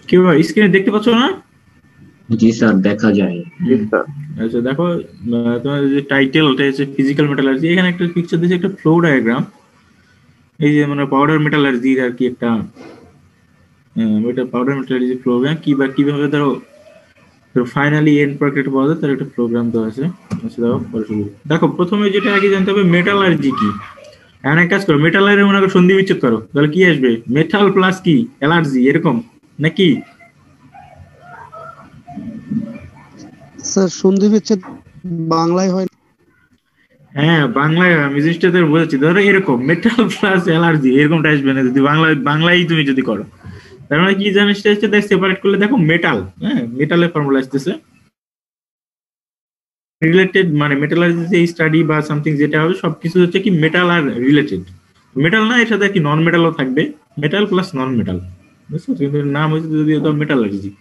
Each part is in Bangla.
কি ভাই স্ক্রিনে দেখতে পাচ্ছ না? জি স্যার, দেখা যায়। আচ্ছা দেখো, তোমার যে টাইটেল ওটা হচ্ছে ফিজিক্যাল মেটালার্জি, এখানে একটা পিকচার দিয়েছে, একটা ফ্লো ডায়াগ্রাম। এই যে মানে পাউডার মেটালার্জির আর কি একটা, ওইটা পাউডার মেটালার্জি প্রোগ্রাম কি বা কিভাবে ধরো ফাইনালি এন্ড প্রোডাক্ট পাওয়া যায় তার একটা প্রোগ্রাম দেওয়া আছে। আচ্ছা দেখো পরে শুরু করি। দেখো প্রথমে যেটা আগে জানতে হবে মেটালার্জি কি। এখন এক কাজ করো, মেটালের মনে করো সন্ধি বিচ্ছেদ করো, তাহলে কি আসবে? মেটাল প্লাস কি অ্যালার্জি, এরকম নাকি? স্যার সন্ধি বিচ্ছেদ বাংলায় হয় না। হ্যাঁ বাংলায় আমি জিনিসটা তোর বোঝাচ্ছি, ধরো এরকম মেটাল প্লাস অ্যালার্জি এরকমটা আসবে না যদি বাংলায় তুমি যদি করো। তার মানে কি জিনিসটা হচ্ছে, তাই সেপারেট করলে দেখো মেটাল, হ্যাঁ মেটালের ফর্মুলা আসতেছে রিলেটেড, মানে মেটালার্জি যে স্টাডি বা সামথিং যেটা হবে সবকিছু হচ্ছে কি মেটাল আর রিলেটেড। মেটাল না, এর সাথে কি নন মেটালও থাকবে, মেটাল প্লাস নন মেটাল, বুঝছো? কিন্তু নাম হচ্ছে যদি মেটালার্জি।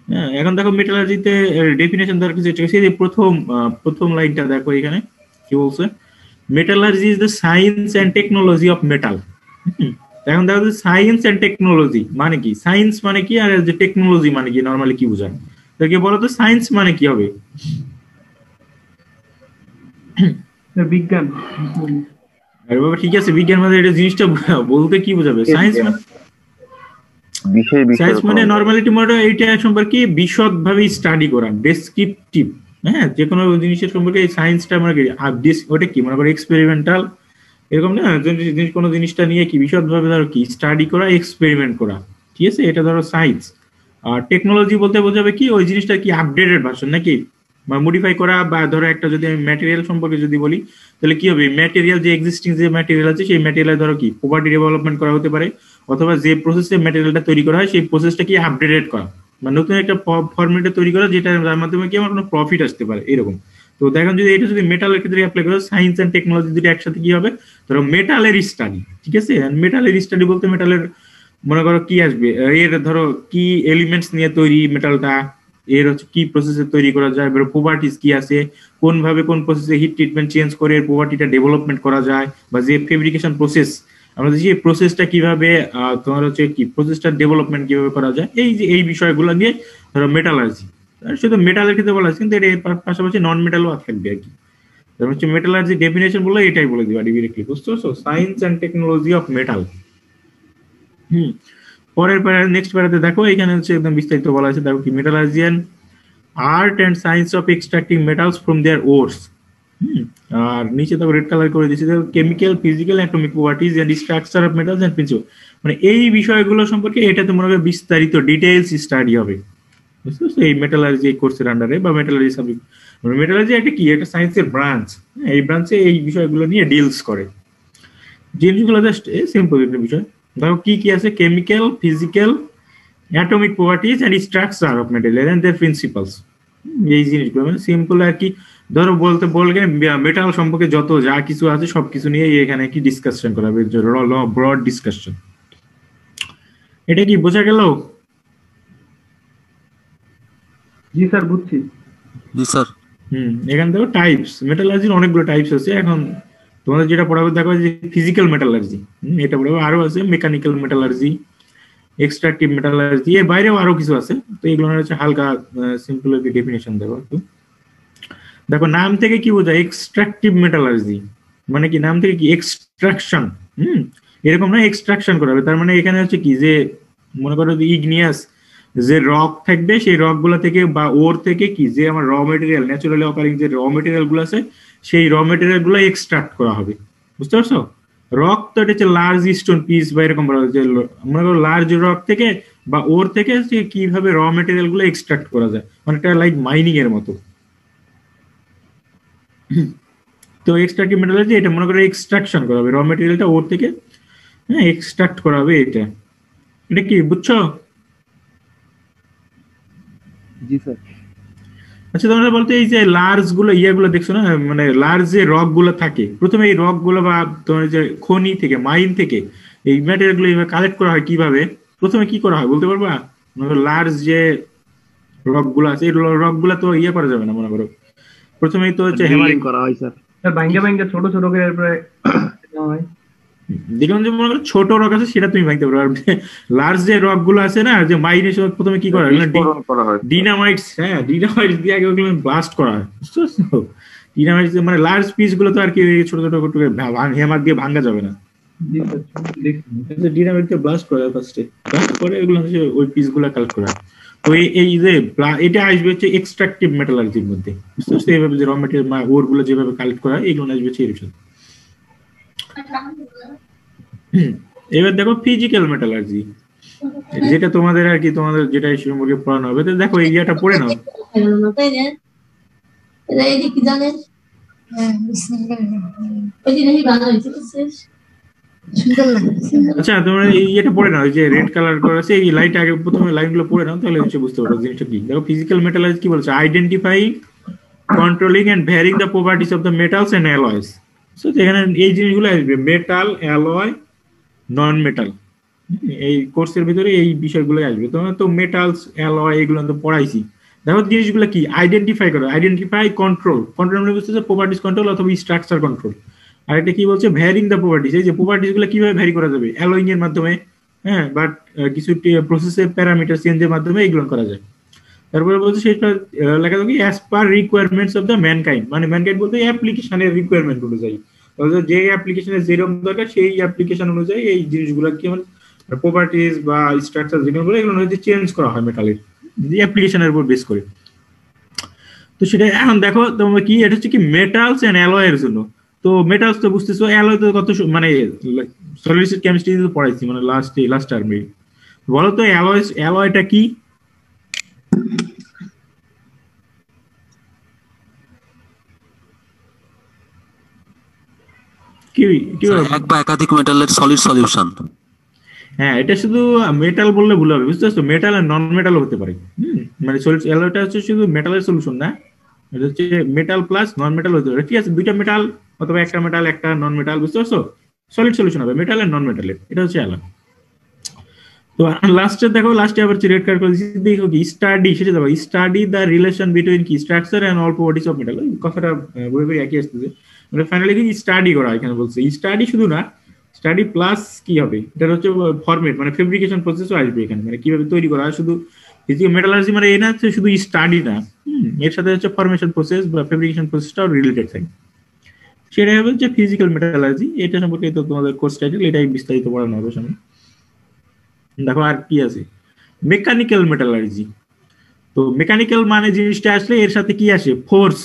হ্যাঁ এখন দেখো মেটালার্জিতে ডেফিনেশন দেওয়ার কিছু সেই যে প্রথম লাইনটা দেখো এখানে কি বলছে, metallurgy is the science and technology of metal. এখন দেখো সায়েন্স অ্যান্ড টেকনোলজি মানে কি, সায়েন্স মানে কি আর যে টেকনোলজি মানে কি, নর্মালি কি বোঝায়? তো কি বলো তো, সায়েন্স মানে কি হবে? বিজ্ঞান। আরে বাবা ঠিক আছে, বিজ্ঞান মানে এটা জিনিসটা বলতে কি বোঝাবে? সায়েন্স মানে, সায়েন্স মানে নর্মালিটি মডেল এইটা সম্পর্কে বিশদ ভাবে স্টাডি করা, ডেসক্রিপটিভ। হ্যাঁ যে কোনো জিনিসের সম্পর্কে এই সায়েন্সটা মানে কি, আর ওটা কি মনে করো এক্সপেরিমেন্টাল, এরকম না? জিনিস কোনো জিনিসটা নিয়ে কি বিশদ ভাবে ধরো কি স্টাডি করা, এক্সপেরিমেন্ট করা, ঠিক আছে, এটা ধরো সায়েন্স। আর টেকনোলজি বলতে বোঝাবে কি ওই জিনিসটা কি আপডেটেড ভার্সন নাকি, বা মডিফাই করা, বা ধরো একটা যদি আমি ম্যাটেরিয়াল সম্পর্কে যদি বলি তাহলে কি হবে, ম্যাটেরিয়াল যে এক্সিস্টিং যে ম্যাটেরিয়াল আছে সেই ম্যাটেরিয়াল ধরো কি প্রপার্টি ডেভেলপমেন্ট করা হতে পারে, অথবা যে প্রসেসে ম্যাটেরিয়ালটা তৈরি করা হয় সেই প্রসেসটা কি আপডেটেড করা, মানে নতুন একটা ফরম্যাটে তৈরি করা যেটা যার মাধ্যমে কি আমার কোনো প্রফিট আসতে পারে এরকম। তো দেখেন যদি এটা যদি মেটালের ক্ষেত্রে অ্যাপ্লাই করো, সায়েন্স এন্ড টেকনোলজি দুটো একসাথে কি হবে, ধরো মেটালের স্টাডি, ঠিক আছে? মেটালের স্টাডি বলতে মেটালের মনে করো কি আসবে, এর ধরো কি এলিমেন্টস নিয়ে তৈরি মেটালটা, এর হচ্ছে কি প্রসেসে তৈরি করা যায়, এবার প্রপার্টিস কি আছে, কোন ভাবে কোন প্রসেসে হিট ট্রিটমেন্ট চেঞ্জ করে এর প্রপার্টিটা ডেভেলপমেন্ট করা যায়, বা যে ফেব্রিকেশন প্রসেস আমরা দেখি এই প্রসেসটা কিভাবে তোমার হচ্ছে কি প্রসেসটা ডেভেলপমেন্ট কিভাবে করা যায়, এই যে এই বিষয়গুলো নিয়ে ধরো মেটালার্জি। শুধু মেটালের ক্ষেত্রে বলা আছে, কিন্তু এর পাশাপাশি নন মেটালও থাকবে আর কি। তার হচ্ছে মেটালার্জি ডেফিনেশন বলে এটাই বলে দিবা ডিরেক্টলি, বুঝতে পারছো? Science and technology of metal. হুম। পরের প্যারা নেক্সট প্যারাতে দেখো এখানে হচ্ছে একদম বিস্তারিত বলা আছে, দেখো কি metallurgy an art and science of extracting metals from their ores. আর নিচে দেখো রেড কালার করে দিয়েছে, দেখো chemical physical atomic properties and structure of metals and principle, মানে এই বিষয়গুলো সম্পর্কে এটাতে মনে হবে বিস্তারিত ডিটেইলস স্টাডি হবে, বুঝতে পারছো? এই মেটালার্জি কোর্সের আন্ডারে বা মেটালার্জি সাবজেক্ট, মেটালার্জি একটা কি, একটা সায়েন্সের ব্রাঞ্চ, এই ব্রাঞ্চে এই বিষয়গুলো নিয়ে ডিলস করে। জিনিসগুলো জাস্ট সিম্পল একটা বিষয়। দেখো কি কি আছে, chemical physical atomic properties and structure of material and their principles, এই জিনিসগুলো মানে সিম্পল আর কি। ধরো বলতে মেটাল সম্পর্কে যত যা কিছু আছে সবকিছু নিয়ে এখানে কি ডিসকাশন করা হবে, ব্রড ডিসকাশন। এটা কি বোঝা গেল? জি স্যার বুঝছি। জি স্যার। এখানে দেখো টাইপস, মেটালার্জির অনেকগুলো টাইপস আছে। এখন তোমাদের যেটা পড়াবে দেখো যে ফিজিক্যাল মেটালার্জি, এটা পড়াবে। আরো আছে মেকানিক্যাল মেটালার্জি, এক্সট্রাকটিভ মেটালার্জি, এর বাইরেও আরো কিছু আছে। তো এগুলো হচ্ছে হালকা সিম্পল একটা ডেফিনেশন দেবো একটু। দেখো নাম থেকে কি বোঝায়, এক্সট্রাকটিভ মেটালার্জি মানে কি, নাম থেকে কি এক্সট্রাকশন, এরকম না, এক্সট্রাকশন করা হবে। তার মানে এখানে হচ্ছে কি যে মনে করো যে ইগনিয়াস যে রক থাকবে সেই রক গুলা থেকে বা ওর থেকে কি যে আমার র মেটেরিয়াল ন্যাচুরালি অকারিং যে র মেটেরিয়াল গুলো আছে সেই র মেটেরিয়াল গুলো এক্সট্রাক্ট করা হবে, বুঝতে পারছো? রক তো এটা হচ্ছে লার্জ স্টোন পিস বা এরকম বলা হচ্ছে, মনে করো লার্জ রক থেকে বা ওর থেকে কিভাবে র মেটেরিয়াল গুলো এক্সট্রাক্ট করা যায়, মানে এটা লাইক মাইনিং এর মতো। তো এক্সট্রাকটিভ মেটালার্জি এটা মনে করো এক্সট্রাকশন করা হবে র মেটেরিয়ালটা ওর থেকে, হ্যাঁ এক্সট্রাক্ট করা হবে এটা। এটা কি বুঝছো? জি স্যার। আচ্ছা তোমরা বলতে এই যে লার্জ গুলো ইয়েগুলো দেখছো না, মানে লার্জ যে রক গুলো থাকে, প্রথমে এই রক গুলো বা তোমার যে খনি থেকে মাইন থেকে এই ম্যাটেরিয়াল গুলো কালেক্ট করা হয় কিভাবে, প্রথমে কি করা হয় বলতে পারবা? লার্জ যে রক গুলো আছে এই রক গুলো তো ইয়ে করা যাবে না, মনে করো প্রথমেই তো হচ্ছে ড্রিলিং করা হয় স্যার। স্যার ভাঙ্গা ভাঙ্গা ছোট ছোট করে এরপরে হয়। দেখলাম যে মনে করো ছোট রক আছে সেটা তুমি ভাঙতে পারো, আর লার্জ যে রক গুলো আছে না, যে মাইনের সময় প্রথমে কি করা হয় বিস্ফোরণ করা হয়। ডিনামাইটস, হ্যাঁ ডিনামাইটস দিয়ে আগে ওগুলো ব্লাস্ট করা হয়, বুঝতে পারছো? ডিনামাইটস মানে লার্জ পিস গুলো তো আর কি ছোট ছোট করে হ্যামার দিয়ে ভাঙা যাবে না, জি স্যার দেখছি। ডিনামাইট দিয়ে ব্লাস্ট করা হয় ফার্স্টে, ব্লাস্ট করে এগুলো হচ্ছে ওই পিস গুলো কালেক্ট করা হয়। তো এই যে এটা আসবে হচ্ছে এক্সট্রাকটিভ মেটালার্জির মধ্যে, বুঝতে পারছো? এইভাবে যে র মেটেরিয়াল ওর গুলো যেভাবে কালেক্ট করা হয় এগুলো আসবে হচ্ছে এর সাথে। এবার দেখো ফিজিক্যাল মেটালার্জি, যেটা তোমাদের আর কি তোমাদের যেটা এই সম্পর্কে পড়ানো হবে, তো দেখো এই ইয়েটা পড়ে নাও। আচ্ছা তোমরা এই ইয়েটা পড়ে নাও, এই যে রেড কালার করা আছে এই লাইট, আগে প্রথমে লাইনগুলো পড়ে নাও, তাহলে হচ্ছে বুঝতে পারো জিনিসটা কি। দেখো ফিজিক্যাল মেটালার্জি কি বলছে, identifying, controlling and varying the properties of the metals and alloys. So এখানে এই জিনিসগুলো আসবে, মেটাল, অ্যালয়, নন মেটাল, এই কোর্সের ভিতরে এই বিষয়গুলো আসবে। তোমরা তো মেটালস, অ্যালয় এগুলো তো পড়াইছি। দেখো জিনিসগুলো কি, আইডেন্টিফাই করো, আইডেন্টিফাই, কন্ট্রোল, কন্ট্রোল মানে বুঝতেছে প্রপার্টিজ কন্ট্রোল অথবা স্ট্রাকচার কন্ট্রোল। আর এটা কি বলছে, ভ্যারিং দ্য প্রপার্টিজ, এই যে প্রপার্টিজ গুলো কিভাবে ভ্যারি করা যাবে, অ্যালয়িং এর মাধ্যমে, হ্যাঁ, বাট কিছু প্রসেসের প্যারামিটার চেঞ্জের মাধ্যমে এগুলো করা যায়। তারপরে বলছে সেটা লেখা থাকি as per requirements of the mankind, মানে ম্যানকাইন্ড বলতে অ্যাপ্লিকেশনের রিকোয়ারমেন্ট অনুযায়ী, যে অ্যাপ্লিকেশনের যেরকম দরকার সেই অ্যাপ্লিকেশন অনুযায়ী এই জিনিসগুলো কি প্রপার্টিজ বা স্ট্রাকচার যেগুলো এগুলো হচ্ছে চেঞ্জ করা হয় মেটালের অ্যাপ্লিকেশনের উপর বেস করে। তো সেটা এখন দেখো তোমরা কি, এটা হচ্ছে কি মেটালস এন্ড অ্যালয়ের জন্য। তো মেটালস তো বুঝতেছো, অ্যালয় তো কত মানে সলিড কেমিস্ট্রি তো পড়াইছি মানে লাস্ট টার্মে। বলো তো অ্যালয়টা কি? কি কি এক বা একাধিক মেটালের সলিড সলিউশন। হ্যাঁ, এটা শুধু মেটাল বললে ভুল হবে, বুঝতে পারছো? মেটাল আর নন মেটাল হতে পারে। মানে সলিড অ্যালয়টা হচ্ছে শুধু মেটালের সলিউশন না, এটা হচ্ছে মেটাল প্লাস নন মেটাল হতে পারে। ঠিক আছে, দুইটা মেটাল অথবা একটা মেটাল একটা নন মেটাল, বুঝতে পারছো? সলিড সলিউশন হবে মেটাল আর নন মেটালের, এটা হচ্ছে অ্যালয়। তো লাস্টে দেখো, লাস্টে আবার রেড কার্ড করে দিচ্ছি, দেখো কি স্টাডি, সেটা দেখো স্টাডি দ্য রিলেশন বিটুইন কি structure and all properties of metal. কথাটা বই বই একই আসতেছে, মানে ফাইনালি কি স্টাডি করা এখানে বলছে। স্টাডি শুধু না, স্টাডি প্লাস কি হবে, এটা হচ্ছে ফরমেট মানে ফেব্রিকেশন প্রসেসও আসবে এখানে, মানে কিভাবে তৈরি করা হয়। শুধু ফিজিক্যাল মেটালার্জি মানে এই না হচ্ছে শুধু স্টাডি না, এর সাথে হচ্ছে ফরমেশন প্রসেস বা ফেব্রিকেশন প্রসেসটাও রিলেটেড থাকে। সেটাই হবে হচ্ছে ফিজিক্যাল মেটালার্জি। এটা সম্পর্কে তো তোমাদের কোর্স টাইটেল, এটাই বিস্তারিত পড়ানো হবে সামনে। দেখো আর কি আছে, মেকানিক্যাল মেটালার্জি। তো মেকানিক্যাল মানে জিনিসটা আসলে এর সাথে কি আসে, ফোর্স।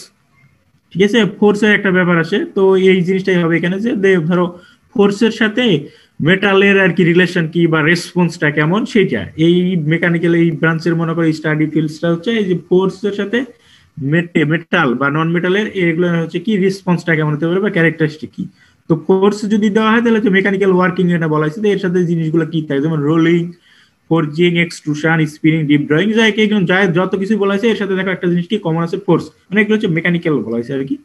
ঠিক আছে, ফোর্সের একটা ব্যাপার আসে। তো এই জিনিসটাই হবে এখানে, যে ধরো ফোর্সের সাথে মেটালের আর কি রিলেশন কি বা রেসপন্সটা কেমন, সেইটা এই মেকানিক্যাল এই ব্রাঞ্চের মনে করো স্টাডি ফিল্ডসটা হচ্ছে এই যে ফোর্সের সাথে মেটাল বা নন মেটালের এগুলো হচ্ছে কি রেসপন্সটা কেমন হতে পারে বা ক্যারেক্টারিস্টিক কি। তো ফোর্স যদি দেওয়া হয় তাহলে হচ্ছে মেকানিক্যাল ওয়ার্কিং এটা বলা হয়েছে। এর সাথে জিনিসগুলো কি থাকে, যেমন rolling, forging, extrusion, spinning, deep drawing, যায় যত কিছু বলা হয়েছে এর সাথে দেখো একটা জিনিস কি কমন আছে, ফোর্স। মানে এগুলো হচ্ছে মেকানিক্যাল বলা হয়েছে আর কি।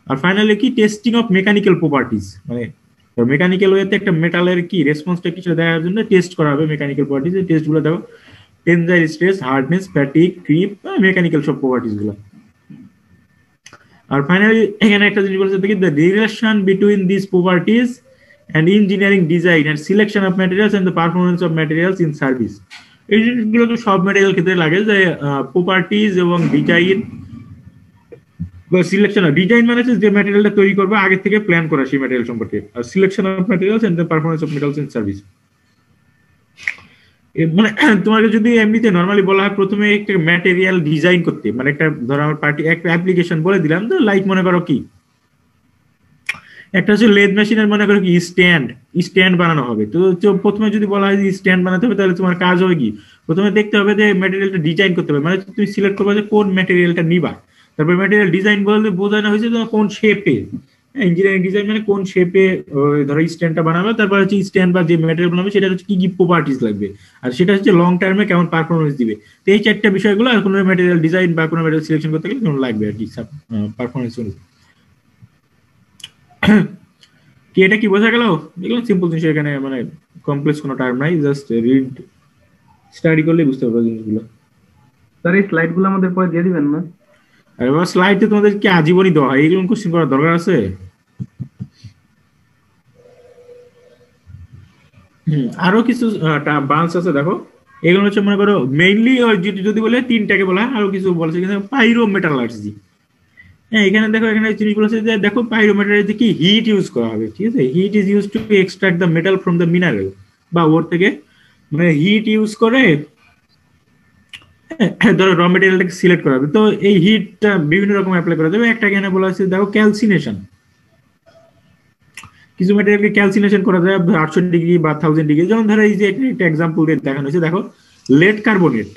আর ফাইনালি কি টেস্টিং অফ মেকানিক্যাল প্রপার্টিজ, মানে মেকানিক্যাল ওয়েতে একটা মেটালের কি রেসপন্সটা কিছু দেওয়ার জন্য টেস্ট করা হবে মেকানিক্যাল প্রপার্টিজ। এই টেস্টগুলো দেখো টেনজাইল stress, hardness, fatigue, creep, mechanical সব প্রপার্টিজ গুলো। আর ফাইনালি এখানে একটা জিনিস বলছে দেখি, the relation between this properties and engineering design and selection of materials and the performance of materials in service। এই জিনিসগুলো তো সব ম্যাটেরিয়াল ক্ষেত্রে লাগে, যে প্রপার্টিজ এবং ডিজাইন বা সিলেকশন। ডিজাইন মানে হচ্ছে যে ম্যাটেরিয়ালটা তৈরি করবে আগে থেকে প্ল্যান করা সেই ম্যাটেরিয়াল সম্পর্কে, আর selection of materials and the performance of metals in service. মানে তোমাকে যদি এমনিতে নরমালি বলা হয় প্রথমে একটা ম্যাটেরিয়াল ডিজাইন করতে, মানে একটা ধরো আমার পার্টি একটা অ্যাপ্লিকেশন বলে দিলাম, তো লাইক মনে করো কি একটা হচ্ছে লেদ মেশিনের মনে করো কি স্ট্যান্ড বানানো হবে। তো প্রথমে যদি বলা হয় যে স্ট্যান্ড বানাতে হবে, তাহলে তোমার কাজ হবে কি, প্রথমে দেখতে হবে যে ম্যাটেরিয়ালটা ডিজাইন করতে হবে, মানে তুমি সিলেক্ট করবে যে কোন ম্যাটেরিয়ালটা নিবা। তারপর ম্যাটেরিয়াল ডিজাইন বলতে বোঝানো হয়েছে কোন শেপে, ইঞ্জিনিয়ারিং ডিজাইন মানে কোন শেপে ধরো স্ট্যান্ডটা বানাবে। তারপর হচ্ছে স্ট্যান্ড বা যে ম্যাটেরিয়াল বানাবে সেটা হচ্ছে কি কি প্রপার্টিজ লাগবে, আর সেটা হচ্ছে লং টার্মে কেমন পারফরমেন্স দিবে। তো এই চারটা বিষয়গুলো আর কোনো ম্যাটেরিয়াল ডিজাইন বা কোনো ম্যাটেরিয়াল সিলেকশন করতে গেলে কেমন লাগবে আর কি পারফরমেন্স অনুযায়ী। কি এটা কি বোঝা গেল? দেখলাম সিম্পল জিনিস, এখানে মানে কমপ্লেক্স কোনো টার্ম নাই, জাস্ট রিড স্টাডি করলে বুঝতে পারবে জিনিসগুলো। স্যার এই স্লাইডগুলো আমাদের পরে দিয়ে দিবেন না? আরে বাবা, স্লাইডে তোমাদের কি আজীবনই দেওয়া হয়, এইগুলো কোশ্চেন করার দরকার আছে? আরো কিছু ব্রাঞ্চ আছে দেখো, এগুলো হচ্ছে মনে করো মেইনলি যদি বলে তিনটাকে বলা হয়, আরো কিছু বলছে কিন্তু পাইরো মেটালার্জি। হ্যাঁ, এখানে দেখো, এখানে জিনিসগুলো হচ্ছে যে দেখো পাইরো মেটালার্জি কি হিট ইউজ করা হবে, ঠিক আছে? Heat is use to extract the metal from the mineral, বা ওর থেকে মানে হিট ইউজ করে ধরো র মেটেরিয়ালটাকে সিলেক্ট করা হবে। তো এই হিটটা বিভিন্ন রকম অ্যাপ্লাই করা যাবে। একটা এখানে বলা হচ্ছে দেখো ক্যালসিনেশন, কিছু ম্যাটেরিয়ালকে ক্যালসিনেশন করা যায় 800 ডিগ্রি বা 1000 ডিগ্রি। যেমন ধরো এই যে একটা এক্সাম্পল দিয়ে দেখানো হয়েছে, দেখো লেড কার্বনেট।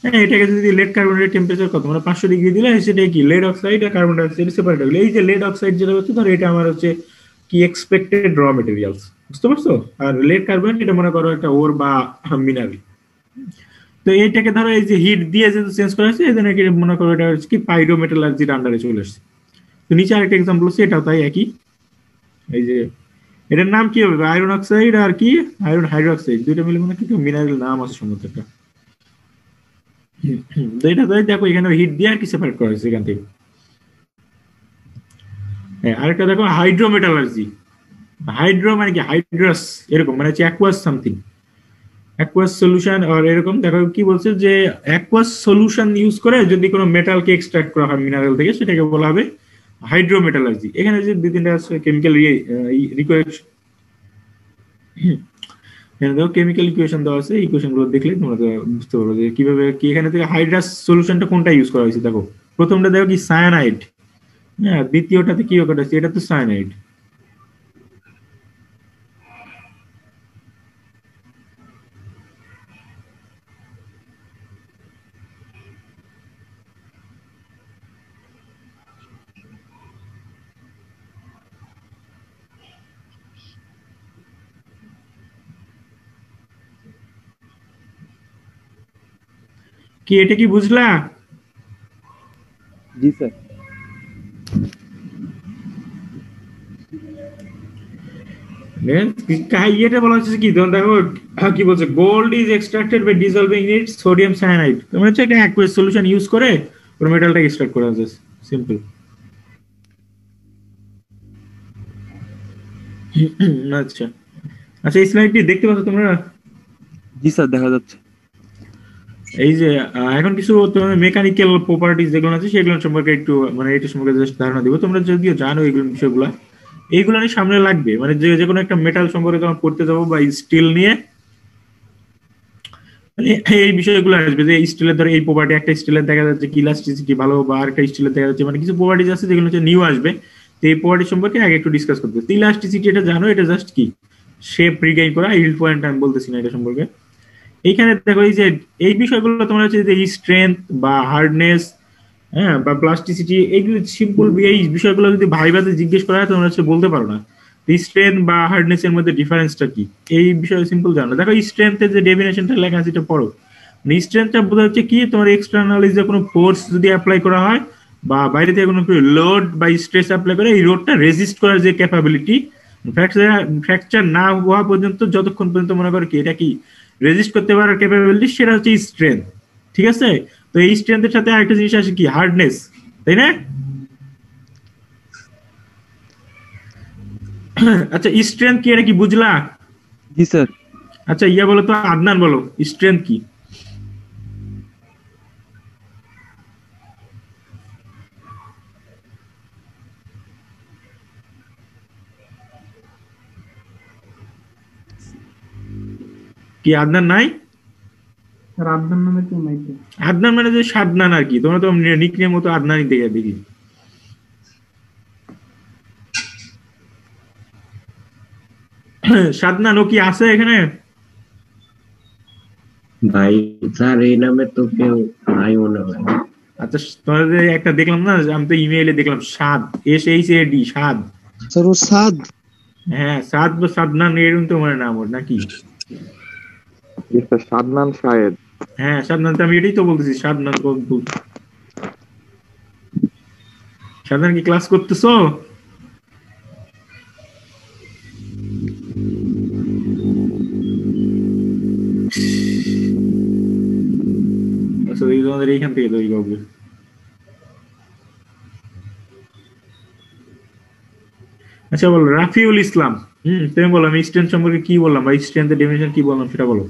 হ্যাঁ, এটাকে যদি লেড কার্বনেটের টেম্পারেচার কত মানে 500 ডিগ্রি দিলে সেটা কি লেড অক্সাইড আর কার্বন ডাইঅক্সাইড সেপারেট হয়ে গেলো। এই যে লেড অক্সাইড যেটা হচ্ছে ধরো এটা আমার হচ্ছে কি এক্সপেক্টেড র মেটেরিয়ালস, বুঝতে পারছো? আর লেড কার্বনেট এটা মনে করো একটা ওর বা মিনারেল। তো এইটাকে ধরো এই যে হিট দিয়ে যেহেতু চেঞ্জ করা হয়েছে, এই জন্য কি মনে করো এটা হচ্ছে কি পাইরো মেটালার্জির আন্ডারে চলে আসছে। তো নিচে আরেকটা এক্সাম্পল হচ্ছে, এটাও তাই একই। এই যে এটার নাম কি হবে, আয়রন অক্সাইড আর কি আয়রন হাইড্রোক্সাইড, দুইটা মিলে মনে কি মিনারেল নাম আছে সম্ভবত একটা। তো এটা তাই দেখো এখানে হিট দিয়ে আর কি সেপারেট করা হয়েছে এখান থেকে। হ্যাঁ, আরেকটা দেখো হাইড্রোমেটালার্জি। হাইড্রো মানে কি হাইড্রাস, এরকম মানে হচ্ছে অ্যাকুয়াস সামথিং, অ্যাকুয়াস সলিউশন। আর এরকম দেখো কি বলছে যে অ্যাকুয়াস সলিউশন ইউজ করে যদি কোনো মেটালকে এক্সট্রাক্ট করা হয় মিনারেল থেকে, সেটাকে বলা হবে হাইড্রোমেটালার্জি। এখানে যে দুই তিনটা আছে কেমিক্যাল রিকোয়েশন, এখানে দেখো কেমিক্যাল ইকুয়েশন দেওয়া আছে, ইকুয়েশন গুলো দেখলে তোমরা তো বুঝতে পারবে যে কিভাবে কি এখানে থেকে হাইড্রাস সলিউশনটা কোনটা ইউজ করা হয়েছে। দেখো প্রথমটা দেখো কি সায়ানাইড, হ্যাঁ, দ্বিতীয়টাতে কি করা হয়েছে, এটা তো সায়ানাইড। কি এটা কি বুঝলা? জি স্যার। এটা বলা হচ্ছে কি ধরুন দেখো কি বলছে, gold is extracted by dissolving it sodium cyanide. মানে হচ্ছে একটা অ্যাকুয়াস সলিউশন ইউজ করে ওর মেটালটাকে এক্সট্রাক্ট করা যায়, সিম্পল। আচ্ছা আচ্ছা, এই স্লাইডটি দেখতে পাচ্ছ তোমরা? জি স্যার, দেখা যাচ্ছে। এই যে এখন কিছু তোমার মেকানিক্যাল প্রপার্টিজ যেগুলো আছে সেগুলো সম্পর্কে একটু মানে এটা সম্পর্কে জাস্ট ধারণা দিব। তোমরা যদিও জানো এগুলো বিষয়গুলো, এইগুলো নিয়ে সামনে লাগবে মানে যে যে কোনো একটা মেটাল সম্পর্কে তোমার পড়তে যাবো বা স্টিল নিয়ে, মানে এই বিষয়গুলো আসবে যে স্টিলের ধরো এই প্রপার্টি, একটা স্টিলের দেখা যাচ্ছে কি ইলাস্টিসিটি ভালো, বা আরেকটা স্টিলের দেখা যাচ্ছে মানে কিছু প্রপার্টিজ আছে যেগুলো হচ্ছে নিউ আসবে। তো এই প্রপার্টি সম্পর্কে আগে একটু ডিসকাস করতে। তো ইলাস্টিসিটি এটা জানো, এটা জাস্ট কি শেপ রিগাইন করা, ইল্ড পয়েন্ট আমি বলতেছি না এটা সম্পর্কে। এইখানে দেখো এই যে এই বিষয়গুলো তোমার হচ্ছে যে স্ট্রেংথ বা হার্ডনেস, হ্যাঁ, বা প্লাস্টিসিটি, এইগুলো সিম্পল এই বিষয়গুলো যদি ভাইভাতে জিজ্ঞেস করা হয় তোমরা হচ্ছে বলতে পারো না। স্ট্রেংথ বা হার্ডনেস এর মধ্যে ডিফারেন্সটা কি, এই বিষয়ে সিম্পল জানো। দেখো স্ট্রেংথের যে ডেফিনেশনটা লেখা আছে এটা পড়ো। স্ট্রেংথটা বোঝা হচ্ছে কি তোমার এক্সটার্নালি যে কোনো ফোর্স যদি অ্যাপ্লাই করা হয় বা বাইরে থেকে কোনো লোড বা স্ট্রেস অ্যাপ্লাই করে এই লোডটা রেজিস্ট করার যে ক্যাপাবিলিটি, ফ্র্যাকচার না হওয়া পর্যন্ত যতক্ষণ পর্যন্ত মনে করো কি এটা কি রেজিস্ট করতে পারার ক্যাপাবিলিটি, সেটা হচ্ছে স্ট্রেংথ। ঠিক আছে? তো এই স্ট্রেংথের সাথে আরেকটা জিনিস আসে কি হার্ডনেস, তাই না? আচ্ছা, স্ট্রেংথ কি এটা কি বুঝলা? জি স্যার। আচ্ছা ইয়া বলো তো, আদনান বলো স্ট্রেংথ কি? কি আদনান নাই? স্যার আদনান নামে কেউ নাই তো। আদনান মানে যে সাদনান আর কি, তোমরা তো নিকনেম মতো আদনানই দেখে দেখি। সাদনান ও কি আছে এখানে? ভাই স্যার এই নামে তো কেউ নাই মনে হয়। আচ্ছা তোমাদের একটা দেখলাম না, আমি তো ইমেইলে দেখলাম সাদ, SHAD, সাদ। স্যার ও সাদ। হ্যাঁ, সাদ বা সাদনান এরকম তোমার নাম ওর নাকি? মিস্টার সাদনান শাহেদ। হ্যাঁ সাদনান, তো আমি এটাই তো বলতেছি সাদনান। সাদনান কি ক্লাস করতেছো? আচ্ছা দেখি তোমাদের এইখান থেকে তৈরি করবে। আচ্ছা বলো রাফিউল ইসলাম, তুমি বলো আমি স্ট্রেন্থ সম্পর্কে কি বললাম বা স্ট্রেন্থের ডেফিনেশন কি বললাম সেটা বলো।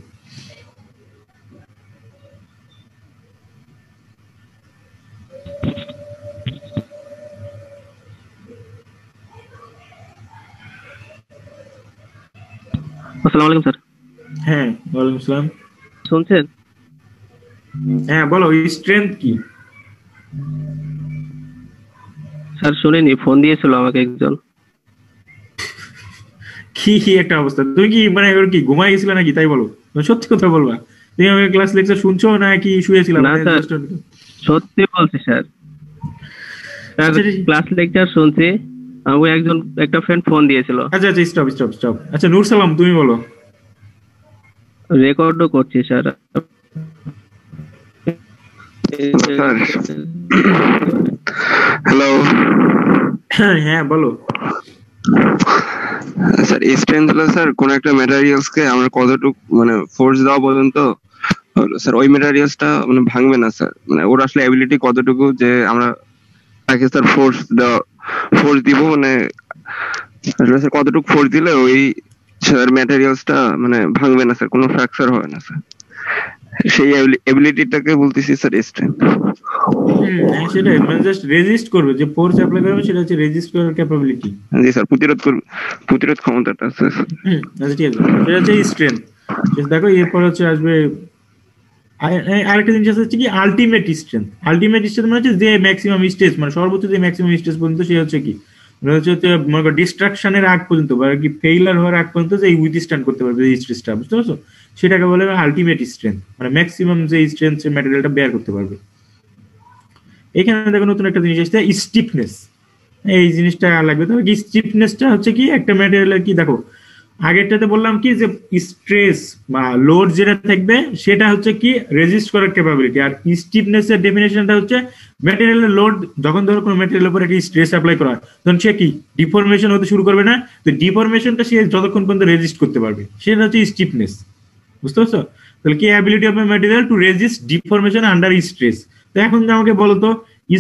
আসসালামু আলাইকুম স্যার, হ্যাঁ ওয়ালাইকুম আসসালাম। শুনছেন? হ্যাঁ বলো স্ট্রেংথ কি? স্যার শুনিনি, ফোন দিয়েছিল আমাকে একজন। কি কি একটা অবস্থা, তুমি কি মানে এবার কি ঘুমাই গেছিলে নাকি তাই বলো, তুমি সত্যি কথা বলবা। তুমি আমাকে ক্লাস লেকচার শুনছো না কি শুয়েছিলাম? না স্যার, সত্যি বলছি স্যার। স্যার ক্লাস লেকচার শুনছি, আমাকে একটা ফ্রেন্ড ফোন দিয়েছিল। আচ্ছা আচ্ছা স্টপ স্টপ স্টপ। আচ্ছা নূর সালাম তুমি বলো। রেকর্ডও করছি স্যার। হ্যালো হ্যাঁ বলো। স্যার, স্ট্রেংথ হলো স্যার কোন একটা ম্যাটেরিয়ালস কে আমরা কতটুকু মানে ফোর্স দেওয়া পর্যন্ত স্যার ওই ম্যাটেরিয়ালসটা মানে ভাঙবে না স্যার, মানে ওর আসলে অ্যাবিলিটি কতটুকু যে আমরা তাকে স্যার ফোর্স দিব, মানে আসলে স্যার কতটুকু ফোর্স দিলে ওই স্যার ম্যাটেরিয়ালসটা মানে ভাঙবে না স্যার, কোনো ফ্র্যাকচার হবে না স্যার, সেই এবিলিটিটাকে বলতেছি স্যার স্ট্রেংথ। হ্যাঁ সেটাই, মানে জাস্ট রেজিস্ট করবে, যে ফোর্স অ্যাপ্লাই করবে সেটা হচ্ছে রেজিস্ট করার ক্যাপাবিলিটি। জি স্যার, প্রতিরোধ ক্ষমতাটা আছে স্যার। আচ্ছা ঠিক আছে, সেটা হচ্ছে স্ট্রেংথ। দেখো এরপর হচ্ছে আসবে আরেকটা জিনিস আছে হচ্ছে কি আলটিমেট স্ট্রেংথ। আলটিমেট স্ট্রেংথ মানে হচ্ছে যে ম্যাক্সিমাম স্টেজ, মানে সর্বোচ্চ যে ম্যাক্সিমাম স্টেজ পর্যন্ত সে হচ্ছে কি মনে করো ডিস্ট্রাকশনের আগ পর্যন্ত বা কি ফেইলার হওয়ার আগ পর্যন্ত যে উইথস্ট্যান্ড করতে পারবে এই স্ট্রেসটা, বুঝতে পারছো? সেটাকে বলে আলটিমেট স্ট্রেংথ, মানে ম্যাক্সিমাম যে স্ট্রেংথ ম্যাটেরিয়ালটা বেয়ার করতে পারবে। এখানে দেখো নতুন একটা জিনিস আসছে স্টিফনেস। এই জিনিসটা লাগবে। তবে কি স্টিফনেসটা হচ্ছে কি একটা ম্যাটেরিয়ালের কি দেখো আগেরটাতে বললাম কি যে স্ট্রেস বা লোড যেটা থাকবে সেটা হচ্ছে কি রেজিস্ট করার ক্যাপাবিলিটি, আর স্টিফনেস এর ডেফিনেশনটা হচ্ছে ম্যাটেরিয়ালের লোড যখন ধরো কোনো ম্যাটেরিয়ালের উপর একটা স্ট্রেস অ্যাপ্লাই করা হয় তখন সে কি ডিফরমেশন হতে শুরু করবে না, তো ডিফরমেশনটা সে যতক্ষণ পর্যন্ত রেজিস্ট করতে পারবে সেটা হচ্ছে স্টিফনেস, বুঝতে পারছো? তাহলে কি ability of material two resist deformation under stress. তো এখন আমাকে বলো তো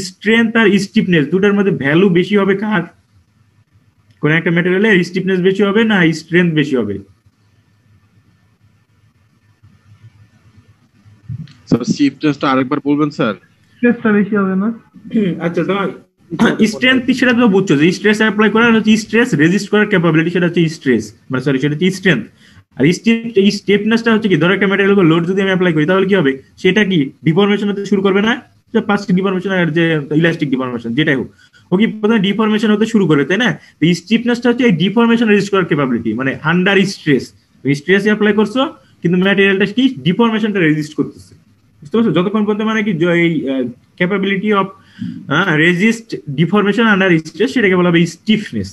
স্ট্রেংথ আর স্টিফনেস দুটার মধ্যে ভ্যালু বেশি হবে কার? কোন একটা ম্যাটেরিয়ালের স্টিফনেস বেশি হবে না স্ট্রেংথ বেশি হবে? স্যার স্টিফনেসটা আরেকবার বলবেন স্যার। স্ট্রেসটা বেশি হবে না? আচ্ছা তোমার স্ট্রেংথ সেটা তো বুঝছো যে স্ট্রেস অ্যাপ্লাই করার হচ্ছে স্ট্রেস রেজিস্ট করার ক্যাপাবিলিটি, সেটা হচ্ছে স্ট্রেস মানে সরি সেটা হচ্ছে স্ট্রেংথ। আর স্টিফনেসটা হচ্ছে কি ধরো একটা ম্যাটেরিয়াল উপর লোড যদি আমি অ্যাপ্লাই করি তাহলে কি হবে, সেটা কি ডিফরমেশন হতে শুরু করবে না, যে প্লাস্টিক ডিফরমেশন আর যে ইলাস্টিক ডিফরমেশন যেটাই হোক ও কি প্রথমে ডিফরমেশন হতে শুরু করে, তাই না? তো স্টিফনেসটা হচ্ছে এই ডিফরমেশন রেজিস্ট করার ক্যাপাবিলিটি, মানে আন্ডার স্ট্রেস স্ট্রেস অ্যাপ্লাই করছো কিন্তু ম্যাটেরিয়ালটা কি ডিফরমেশনটা রেজিস্ট করতেছে, বুঝতে পারছো? যতক্ষণ পর্যন্ত মানে কি এই capability of resist deformation under stress সেটাকে বলা হবে স্টিফনেস।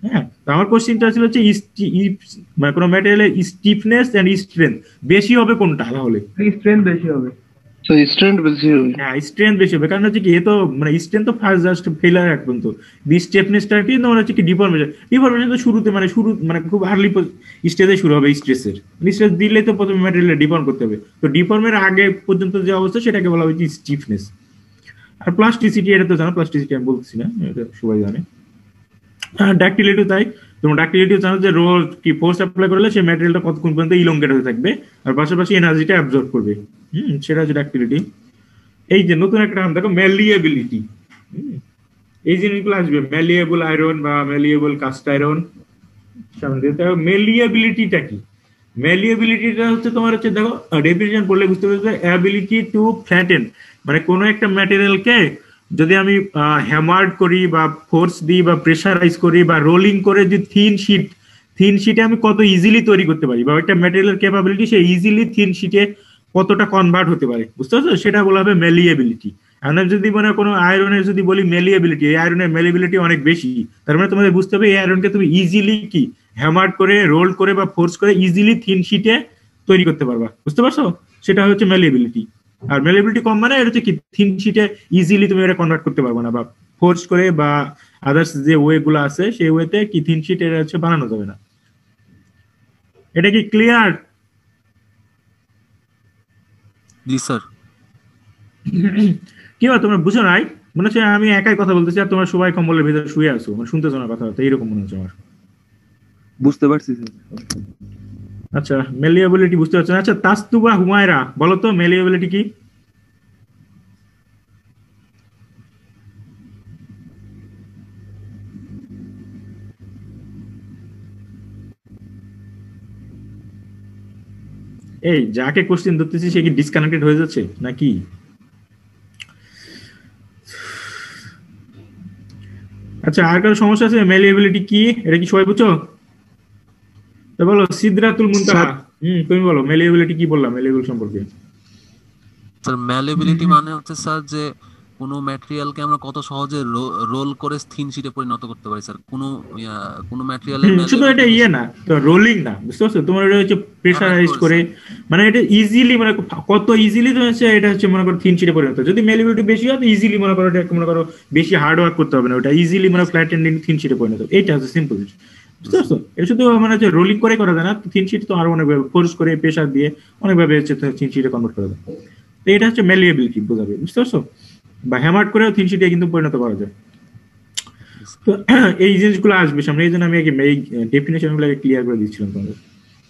হ্যাঁ, তো আমার কোশ্চেনটা ছিল হচ্ছে মানে কোনো ম্যাটেরিয়ালের স্টিফনেস এন্ড স্ট্রেংথ বেশি হবে কোনটা, তাহলে স্ট্রেন্থ বেশি হবে। তো স্ট্রেন্থ বেশি হবে। হ্যাঁ স্ট্রেংথ বেশি হবে, কারণ হচ্ছে কি এ তো মানে স্ট্রেংথ তো ফার্স্ট জাস্ট ফেলার এক পর্যন্ত, স্টিফনেসটা কি তোমার হচ্ছে কি ডিফরমেশন তো শুরুতে মানে খুব আর্লি স্টেজে শুরু হবে স্ট্রেসের, স্ট্রেস দিলে তো প্রথমে ম্যাটেরিয়াল ডিফর্ম করতে হবে, তো ডিফর্মের আগে পর্যন্ত যে অবস্থা সেটাকে বলা হচ্ছে স্টিফনেস। আর প্লাস্টিসিটি এটা তো জানো, প্লাস্টিসিটি আমি বলছি না, এটা সবাই জানে। ডাক্টিলিটিও তাই, তোমার ডাক্টিলিটিও জানো যে রোড কি ফোর্স অ্যাপ্লাই করলে সেই ম্যাটেরিয়ালটা কতক্ষণ পর্যন্ত ইলংগেট হয়ে থাকবে আর পাশাপাশি এনার্জিটা অ্যাবজর্ব করবে। সেটা হচ্ছে ডাক্টিলিটি। এই যে নতুন একটা নাম দেখো ম্যালিয়েবিলিটি, এই জিনিসগুলো আসবে ম্যালিয়েবল আয়রন বা ম্যালিয়েবল কাস্ট আয়রন সামনে দিয়ে। ম্যালিয়েবিলিটিটা কি? ম্যালিয়েবিলিটিটা হচ্ছে তোমার হচ্ছে দেখো ডেফিনিশন পড়লে বুঝতে পারবে অ্যাবিলিটি টু ফ্ল্যাটেন, মানে কোনো একটা ম্যাটেরিয়ালকে যদি আমি হ্যামার্ড করি বা ফোর্স দিই বা প্রেসারাইজ করি বা রোলিং করে যে থিন শিটে আমি কত ইজিলি তৈরি করতে পারি, বা একটা ম্যাটেরিয়াল ক্যাপাবিলিটি সে ইজিলি থিন শিটে কতটা কনভার্ট হতে পারে, বুঝতে পারছো? সেটা বলা হবে ম্যালিয়েবিলিটি। আমরা যদি মানে কোনো আয়রনের যদি বলি ম্যালিয়েবিলিটি, এই আয়রনের ম্যালিয়েবিলিটি অনেক বেশি, তার মানে তোমাদের বুঝতে হবে এই আয়রনকে তুমি ইজিলি কি হ্যামার্ড করে রোল করে বা ফোর্স করে ইজিলি থিন শিটে তৈরি করতে পারবা, বুঝতে পারছো? সেটা হচ্ছে ম্যালিয়েবিলিটি। আর ম্যালিয়েবিলিটি কম মানে এটা হচ্ছে কি থিন শিটে ইজিলি তুমি এটা কনভার্ট করতে পারবে না, বা ফোর্স করে বা আদার্স যে ওয়ে গুলো আছে সেই ওয়েতে কি থিন শিট এটা হচ্ছে বানানো যাবে না। এটা কি ক্লিয়ার? জি স্যার। কি হয় তোমরা বুঝো নাই? মনে হচ্ছে আমি একাই কথা বলতেছি আর তোমরা সবাই কম্বলের ভিতরে শুয়ে আছো, মানে শুনতেছো না কথা, এইরকম মনে হচ্ছে আমার। বুঝতে পারছি স্যার। আচ্ছা, মেলিয়েবিলিটি বুঝতে পারছেন। আচ্ছা, তাস্তুবা হুমায়রা, বলো তো মেলিয়েবিলিটি কি? এই যাকে কোশ্চেন ধরতেছি সে কি ডিসকানেক্টেড হয়ে যাচ্ছে নাকি? আচ্ছা, আর কারো সমস্যা আছে? মেলিয়েবিলিটি কি, এটা কি সবাই বুঝছো? তো বলো সিদরাতুল মুনতাহা। তুমি বলো মেলিয়েবিলিটি কি, বললাম মেলিয়েবল সম্পর্কে। স্যার ম্যালিবিলিটি মানে হচ্ছে স্যার যে কোনো ম্যাটেরিয়ালকে আমরা কত সহজে রোল করে স্থির শিটে পরিণত করতে পারি স্যার। কোনো ম্যাটেরিয়ালের শুধু এটা না, তো রোলিং না, বুঝতে পারছো? তোমার এটা হচ্ছে প্রেসারাইজ করে, মানে এটা ইজিলি, মানে কত ইজিলি হচ্ছে এটা হচ্ছে মনে করো থিন শিটে পরিণত। যদি মেলিবিলিটি বেশি হয় তো ইজিলি মনে করো, এটা মনে করো বেশি হার্ড ওয়ার্ক করতে হবে না, ওটা ইজিলি মানে ফ্ল্যাট এন্ড থিন শিটে পরিণত। এইটা হচ্ছে সিম্পল, বুঝতে পারছো? এটা শুধু মানে হচ্ছে রোলিং করে করা যায় না, থিন শিট তো আরো অনেকভাবে ফোর্স করে প্রেসার দিয়ে অনেকভাবে হচ্ছে থিন শিটে কনভার্ট করা যায়। তো এটা হচ্ছে মেলিয়েবিলিটি বোঝাবে, বুঝতে পারছো? বা হ্যামার্ড করেও থিন শিটে কিন্তু পরিণত করা যায়। তো এই জিনিসগুলো আসবে সামনে, এই জন্য আমি এই ডেফিনেশন গুলো ক্লিয়ার করে দিচ্ছিলাম তোমাদের।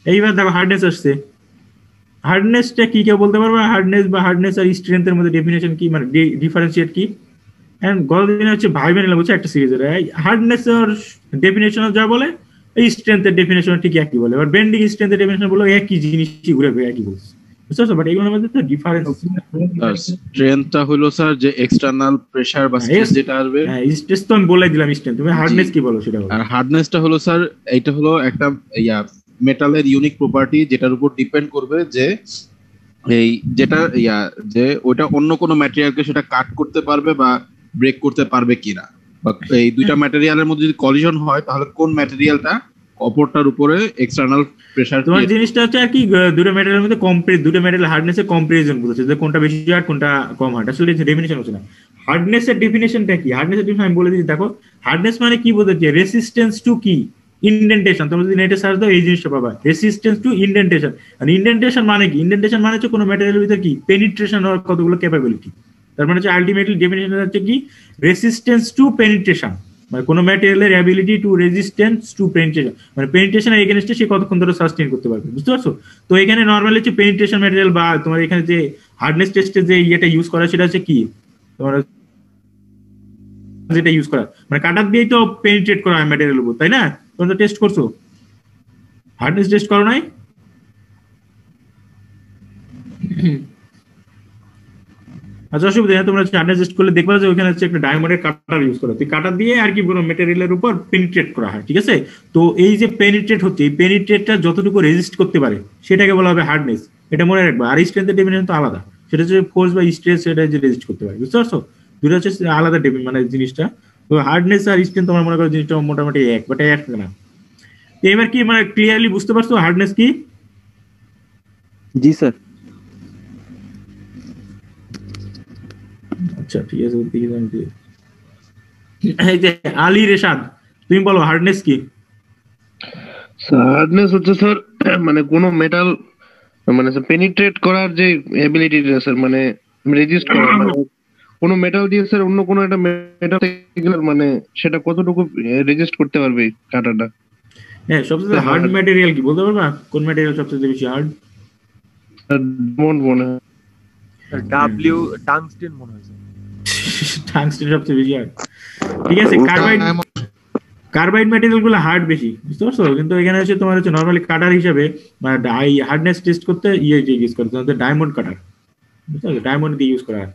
এইবার দেখো হার্ডনেস আসছে। হার্ডনেসটা কি কেউ বলতে পারবে? হার্ডনেস বা হার্ডনেস আর স্ট্রেংথের মধ্যে ডেফিনেশন কি, মানে ডিফারেন্সিয়েট কি? এন্ড গতদিন হচ্ছে ভাই বোনেরা বলছে একটা সিরিজের হার্ডনেস এর ডেফিনেশন যা বলে, এই স্ট্রেংথের ডেফিনেশন ঠিক একই বলে। এবার বেন্ডিং স্ট্রেংথের ডেফিনেশন বলো একই জিনিসই ঘুরে ফিরে একই বলছে, বুঝতে পারছো? বাট এগুলোর মধ্যে তো ডিফারেন্স। স্ট্রেংথটা হলো স্যার যে এক্সটার্নাল প্রেসার বা স্ট্রেস যেটা আসবে। হ্যাঁ, স্ট্রেস তো আমি বলে দিলাম স্ট্রেংথ। তুমি হার্ডনেস কি বলো সেটা বলো। আর হার্ডনেসটা হলো স্যার, এইটা হলো একটা মেটালের ইউনিক প্রপার্টি যেটার উপর ডিপেন্ড করবে যে এই যেটা যে ওটা অন্য কোনো ম্যাটেরিয়ালকে সেটা কাট করতে পারবে বা ব্রেক করতে পারবে কিনা, বা এই দুইটা ম্যাটেরিয়ালের মধ্যে যদি কলিশন হয় তাহলে কোন ম্যাটেরিয়ালটা অপরটার উপরে এক্সটার্নাল প্রেসার। তোমার জিনিসটা হচ্ছে আর কি, দুটো ম্যাটেরিয়ালের মধ্যে দুটো ম্যাটেরিয়াল হার্ডনেসের কম্পারিজন বুঝছে, যে কোনটা বেশি হার্ড কোনটা কম হার্ড। আসলে ডেফিনেশন হচ্ছে না। হার্ডনেসের ডেফিনেশনটা কি? হার্ডনেসের ডেফিনেশন আমি বলে দিচ্ছি। দেখো হার্ডনেস মানে কি বোঝাচ্ছে? রেসিস্টেন্স টু কি? ইন্ডেন্টেশন। তোমরা যদি নেটে সার্চ দাও এই জিনিসটা পাবা, রেসিস্টেন্স টু ইন্ডেন্টেশন। আর ইন্ডেন্টেশন মানে কি? ইন্ডেন্টেশন মানে হচ্ছে কোনো ম্যাটেরিয়ালের ভিতরে কি পেনিট্রেশন হওয়ার কতগুলো ক্যাপাবিলিটি। তার মানে হচ্ছে আলটিমেটলি ডেফিনেশন হচ্ছে কি, রেসিস্টেন্স টু পেনিট্রেশন, মানে কোনো ম্যাটেরিয়ালের ability to resistance to penetration, মানে পেনিট্রেশনের এগেইনস্টে সে কতক্ষণ ধরে সাস্টেইন করতে পারবে, বুঝতে পারছো? তো এখানে নরমালি হচ্ছে পেনিট্রেশন ম্যাটেরিয়াল বা তোমার এখানে যে হার্ডনেস টেস্টে যে ইয়েটা ইউজ করা সেটা হচ্ছে কি, তোমার যেটা ইউজ করা মানে কাটার দিয়েই তো পেনিট্রেট করা হয় ম্যাটেরিয়াল উপর, তাই না? তোমরা তো টেস্ট করছো, হার্ডনেস টেস্ট করো নাই? আচ্ছা, অসুবিধা নেই। তোমরা হার্ডনেস টেস্ট করলে দেখবা যে ওখানে হচ্ছে একটা ডায়মন্ডের কাটার ইউজ করা, তো কাটার দিয়ে আর কি কোনো ম্যাটেরিয়ালের উপর পেনিট্রেট করা হয়, ঠিক আছে? তো এই যে পেনিট্রেট হচ্ছে, এই পেনিট্রেটটা যতটুকু রেজিস্ট করতে পারে সেটাকে বলা হবে হার্ডনেস। এটা মনে রাখবা। আর স্ট্রেংথের ডেফিনেশন তো আলাদা, সেটা হচ্ছে ফোর্স বা স্ট্রেস, সেটা যে রেজিস্ট করতে পারে, বুঝতে পারছো? দুটো হচ্ছে আলাদা মানে জিনিসটা। তো হার্ডনেস আর স্ট্রেংথ তোমার মনে করো জিনিসটা মোটামুটি এক, বাট এক না। এবার কি মানে ক্লিয়ারলি বুঝতে পারছো হার্ডনেস কি? জি স্যার। আচ্ছা, ঠিক আছে। এই যে আলী রেশাদ, তুমি বলো হার্ডনেস কি? হার্ডনেস হচ্ছে স্যার মানে কোনো মেটাল মানে পেনিট্রেট করার যে এবিলিটি স্যার, মানে রেজিস্ট করা, মানে কোনো মেটাল দিয়ে স্যার অন্য কোনো একটা মেটাল মানে সেটা কতটুকু রেজিস্ট করতে পারবে কাটাটা। হ্যাঁ, সবচেয়ে হার্ড ম্যাটেরিয়াল কি বলতে পারবা? কোন ম্যাটেরিয়াল সবচেয়ে বেশি হার্ড? মনে হয় ডাব্লিউ টাংস্টেন মনে হয়। টাংস্টেন সবচেয়ে বেশি হার্ড, ঠিক আছে। কার্বাইড ম্যাটেরিয়াল গুলো হার্ড বেশি, বুঝতে পারছো? কিন্তু এখানে হচ্ছে তোমার হচ্ছে নরমালি কাটার হিসাবে মানে হার্ডনেস টেস্ট করতে ইউজ করে, তোমাদের ডায়মন্ড কাটার, বুঝতে পারছো? ডায়মন্ড দিয়ে ইউজ করা হয়।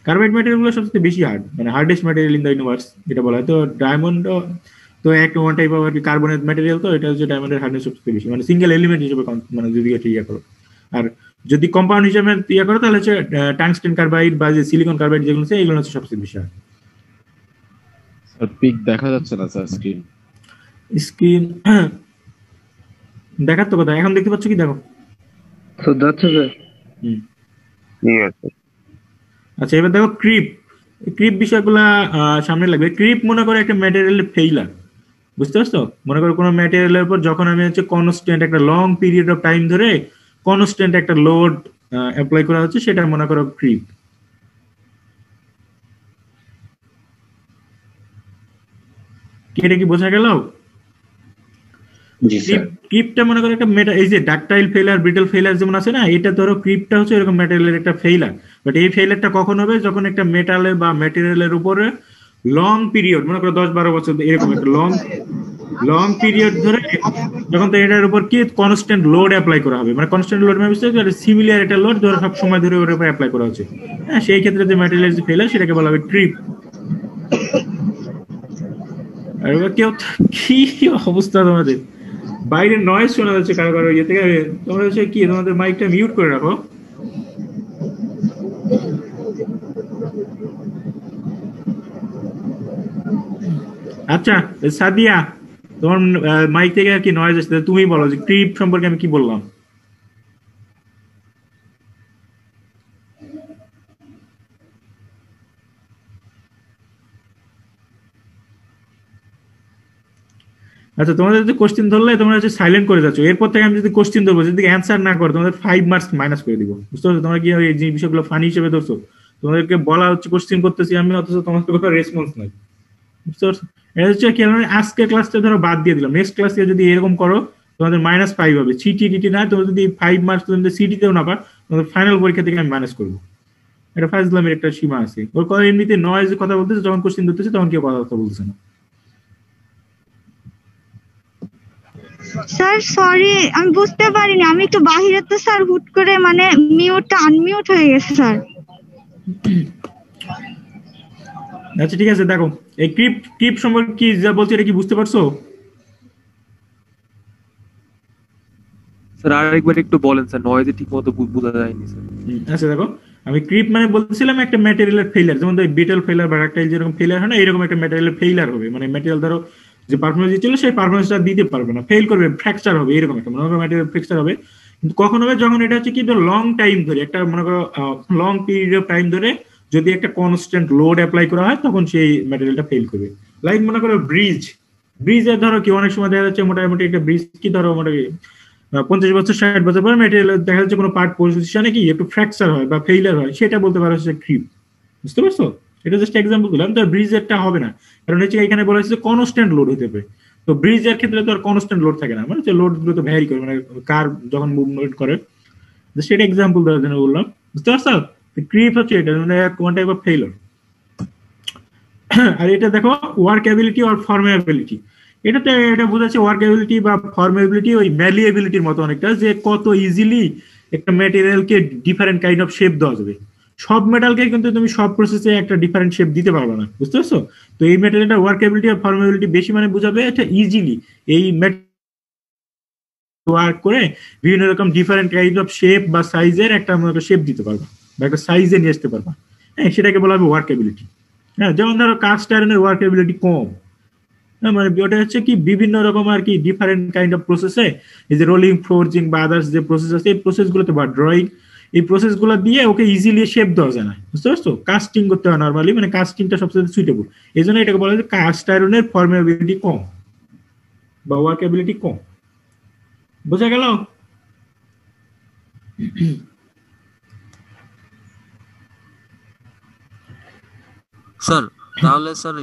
কার্বাইড ম্যাটেরিয়াল গুলো সবচেয়ে বেশি হার্ড, মানে hardest material in the universe যেটা বলা হয়। তো ডায়মন্ড তো একটা one type of carbonate material, তো এটা হচ্ছে ডায়মন্ডের হার্ডনেস সবচেয়ে বেশি, মানে সিঙ্গেল এলিমেন্ট হিসেবে মানে যদি এটা ইয়ে করো। আর যদি কম্পাউন্ড হিসেবে ইয়ে করো তাহলে হচ্ছে টাংস্টেন কার্বাইড বা যে সিলিকন কার্বাইড যেগুলো আছে এগুলো হচ্ছে সবচেয়ে বেশি হার্ড। পিক দেখা যাচ্ছে না স্যার, স্ক্রিন দেখার তো কথা, এখন দেখতে পাচ্ছ কি? দেখো যাচ্ছে স্যার। ঠিক আছে। আচ্ছা, এবার দেখো ক্রিপ বিষয়গুলা সামনে লাগবে। ক্রিপ মনে করো একটা ম্যাটেরিয়ালের ফেইলার, বুঝতে পারছো? মনে করো কোনো ম্যাটেরিয়ালের উপর যখন আমি হচ্ছে কনস্ট্যান্ট একটা লং পিরিয়ড অফ টাইম ধরে কনস্ট্যান্ট একটা লোড অ্যাপ্লাই করা হচ্ছে, সেটা মনে করো ক্রিপ। কি এটা কি বোঝা গেল? জি স্যার। ক্রিপটা মনে করো একটা মেটা, এই যে ডাকটাইল ফেলার, ব্রিটল ফেলার যেমন আছে না, এটা ধরো ক্রিপটা হচ্ছে এরকম মেটালের একটা ফেলার। বাট এই ফেলারটা কখন হবে? যখন একটা মেটালের বা ম্যাটেরিয়ালের উপরে লং পিরিয়ড, মনে করো 10-12 বছর এরকম একটা লং পিরিয়ড ধরে যখন তো এটার উপর কি কনস্ট্যান্ট লোড অ্যাপ্লাই করা হবে, মানে কনস্ট্যান্ট লোড মানে সিমিলার একটা লোড ধরো সব সময় ধরে ওর উপর অ্যাপ্লাই করা হচ্ছে, হ্যাঁ, সেই ক্ষেত্রে যে ম্যাটেরিয়াল যে ফেলার সেটাকে বলা হবে ক্রিপ। আর এবার কেউ কি অবস্থা তোমাদের? বাইরে নয়েজ শোনা যাচ্ছে কারো কারো ইয়ে থেকে। তোমরা হচ্ছে কি তোমাদের মাইকটা মিউট করে রাখো। আচ্ছা সাদিয়া, তোমার মাইক থেকে আর কি নয়েজ আসছে, তুমি বলো যে ক্রিপ সম্পর্কে আমি কি বললাম। আচ্ছা তোমাদের যদি কোশ্চেন ধরলে তোমরা হচ্ছে সাইলেন্ট করে যাচ্ছ, এরপর থেকে আমি যদি কোশ্চেন ধরবো যদি অ্যান্সার না করো তোমাদের 5 মার্কস মাইনাস করে দিব, বুঝতে পারছো? তোমরা কি এই যে বিষয়গুলো ফানি হিসেবে ধরছো? তোমাদেরকে বলা হচ্ছে কোশ্চেন করতেছি আমি, অথচ তোমাদের কোনো রেসপন্স নাই, বুঝতে পারছো? এটা হচ্ছে কি, আমি আজকে ক্লাসটা ধরো বাদ দিয়ে দিলাম, নেক্সট ক্লাসে যদি এরকম করো তোমাদের -5 হবে। সিটি না, তোমরা যদি 5 মার্কস তোমাদের সিটিতেও না পা, তোমাদের ফাইনাল পরীক্ষা থেকে আমি মাইনাস করবো। এটা ফাজলামের একটা সীমা আছে। ওর কথা এমনিতে নয় যে কথা বলতেছে, যখন কোশ্চেন ধরতেছে তখন কেউ কথা বলতেছে না। স্যার সরি, আমি বুঝতে পারিনি, আমি একটু বাহিরে তো স্যার, হুট করে মানে মিউটটা আনমিউট হয়ে গেছে স্যার। আচ্ছা ঠিক আছে, দেখো এই ক্রিপ সম্পর্কে কি যা বলছে এটা কি বুঝতে পারছো? স্যার আরেকবার একটু বলেন স্যার, নয়েজে ঠিক মতো বোঝা যায়নি স্যার। আচ্ছা দেখো, আমি ক্রিপ মানে বলছিলাম একটা ম্যাটেরিয়ালের ফেইলার, যেমন বিটল ফেইলার বা ডাকটাইল যেরকম ফেইলার হয় না, এরকম একটা ম্যাটেরিয়ালের ফেইলার হবে। মানে ম্যাটেরিয়াল ধরো যে পারফরমেন্স দিচ্ছিল সেই পারফরমেন্সটা দিতে পারবে না, ফেল করবে, ফ্র্যাকচার হবে, এরকম একটা মনে করো ম্যাটেরিয়াল ফ্র্যাকচার হবে। কিন্তু কখন হবে? যখন এটা হচ্ছে কি লং টাইম ধরে, একটা মনে করো লং পিরিয়ড অফ টাইম ধরে যদি একটা কনস্ট্যান্ট লোড অ্যাপ্লাই করা হয় তখন সেই ম্যাটেরিয়ালটা ফেল করবে। লাইক মনে করো ব্রিজের ধরো কি অনেক সময় দেখা যাচ্ছে মোটামুটি একটা ব্রিজ কি ধরো মোটামুটি 50 বছর 60 বছর পর ম্যাটেরিয়াল দেখা যাচ্ছে কোনো পার্ট পজিশনে কি একটু ফ্র্যাকচার হয় বা ফেইলার হয়, সেটা বলতে পারো হচ্ছে ক্রিপ, বুঝতে পারছো? এটা জাস্ট এক্সাম্পল দিলাম। তো ব্রিজেরটা হবে না, কারণ হচ্ছে এখানে বলা হচ্ছে কনস্ট্যান্ট লোড হতে হবে। তো ব্রিজের ক্ষেত্রে তো আর কনস্ট্যান্ট লোড থাকে না, মানে হচ্ছে লোড গুলো তো ভ্যারি করে, মানে কার যখন মুভমেন্ট করে, সেটা এক্সাম্পল দেওয়ার জন্য বললাম, বুঝতে পারছো? ক্রিপ হচ্ছে এটা মানে কোন টাইপ অফ ফেইলার। আর এটা দেখো ওয়ার্কেবিলিটি আর ফর্মেবিলিটি, এটা বোঝাচ্ছে ওয়ার্কেবিলিটি বা ফর্মেবিলিটি ওই ম্যালিয়েবিলিটির মতো অনেকটা, যে কত ইজিলি একটা ম্যাটেরিয়ালকে ডিফারেন্ট কাইন্ড অফ শেপ দেওয়া যাবে। সব মেটালকে কিন্তু তুমি সব প্রসেসে একটা ডিফারেন্ট শেপ দিতে পারবে না, বুঝতে পারছো? তো এই ম্যাটেরিয়ালটা ওয়ার্কেবিলিটি আর ফর্মেবিলিটি বেশি মানে বোঝাবে এটা ইজিলি এই ওয়ার্ক করে বিভিন্ন রকম ডিফারেন্ট কাইন্ড অফ শেপ বা সাইজের একটা শেপ দিতে পারবা বা একটা সাইজে নিয়ে আসতে পারবা, হ্যাঁ, সেটাকে বলা হবে ওয়ার্কেবিলিটি। হ্যাঁ, যেমন ধরো কাস্ট আয়রনের ওয়ার্কেবিলিটি কম, মানে ওটা হচ্ছে কি বিভিন্ন রকম আর কি ডিফারেন্ট কাইন্ড অফ প্রসেসে, এই যে রোলিং, ফোর্জিং বা আদার্স যে প্রসেস আছে এই প্রসেসগুলোতে বা ড্রয়িং, এই প্রসেসগুলো দিয়ে ওকে ইজিলি শেপ দেওয়া যায় না, বুঝতে পারছো? কাস্টিং করতে হয় নর্মালি, মানে কাস্টিংটা সবচেয়ে সুইটেবল, এই জন্য এটাকে বলা হয় কাস্ট আয়রনের ফর্মেবিলিটি কম বা ওয়ার্কেবিলিটি কম। বোঝা গেল? স্যার তাহলে স্যার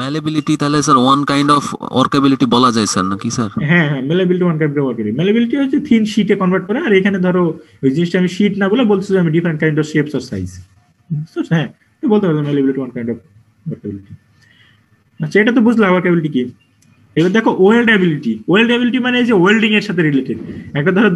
ম্যালেবিলিটি তাহলে স্যার ওয়ান কাইন্ড অফ ওয়ার্কেবিলিটি বলা যায় স্যার, নাকি স্যার? হ্যাঁ, ম্যালেবিলিটি ওয়ান কাইন্ড অফ ওয়ার্কেবিলিটি। ম্যালেবিলিটি হচ্ছে থিন শীটে কনভার্ট করে, আর এখানে ধরো ওই জিনিসটা আমি শীট না বলে বলছি যে আমি ডিফারেন্ট কাইন্ড অফ শেপস আর সাইজ, হ্যাঁ, বলতে পারবো malleability one kind of workability. আচ্ছা, এটা তো বুঝলাম ওয়ার্কেবিলিটি কি। এবার দেখো ওয়েল্ডেবিলিটি মানে এই যে ওয়েল্ডিং এর সাথে রিলেটেড। একটা ধরো